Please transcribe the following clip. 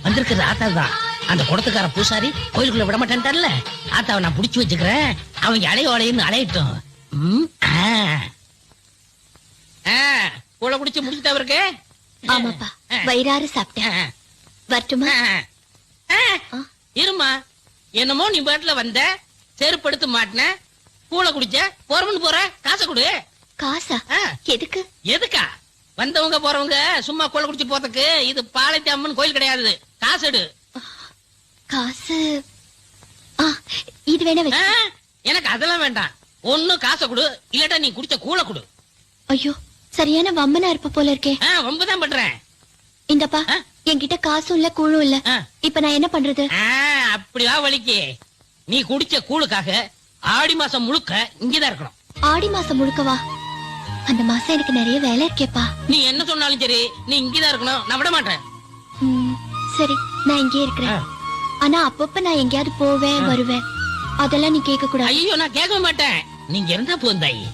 வந்திருக்கிறது ஆத்தா தான். அந்த குடத்துக்கார பூசாரி கோயிலுக்குள்ள விட மாட்டேன்ட்டார்ல, ஆத்தாவை நான் புடிச்சு வச்சுக்கிறேன். அவங்க அலையோலைன்னு அலையட்டும். கூழ குடிச்சு முடிச்சுட்டா இருக்கு. ஆமாப்பா, வயிறார சாப்பிட்டேன். வரட்டுமா? இருமா, என்னமோ நீ பாட்டுல வந்த, செருப்படுத்து மாட்டின, கூழ குடிச்ச, போறவன்னு போற, காசை கொடு. காசா? எதுக்கு? எதுக்கா? வந்தவங்க போறவங்க சும்மா கூழ குடிச்சு போறதுக்கு. இது பாளையத்தி அம்மன் கோயில் கிடையாது. காசு எடு. காசு இது வேணா வச்சு. எனக்கு அதெல்லாம் வேண்டாம். ஒண்ணு காசை கொடு, இல்லட்டா நீ குடிச்ச கூழ கொடு. ஐயோ, சரியான வம்பனா இருப்ப போல இருக்கே. வம்புதான் பண்றேன். இந்தப்பா, என்கிட்ட காசும் இல்ல கூழும் இல்ல. இப்ப நான் என்ன பண்றது? அப்படியா வலிக்கு? நீ குடிச்ச கூழுக்காக ஆடி மாசம் முழுக்க இங்கதான் இருக்கணும். ஆடி மாசம் முழுக்கவா? அந்த மாசம் எனக்கு நிறைய வேலை இருக்கேப்பா. நீ என்ன சொன்னாலும் சரி, நீ இங்கதான் இருக்கணும். நான் விட மாட்டேன். சரி, நான் இங்கே இருக்கிறேன். ஆனா அப்பப்ப நான் எங்கேயாவது போவேன் வருவேன், அதெல்லாம் நீ கேட்க கூடாது. ஐயோ, நான் கேட்க மாட்டேன். நீங்க இருந்தா போந்தாயி.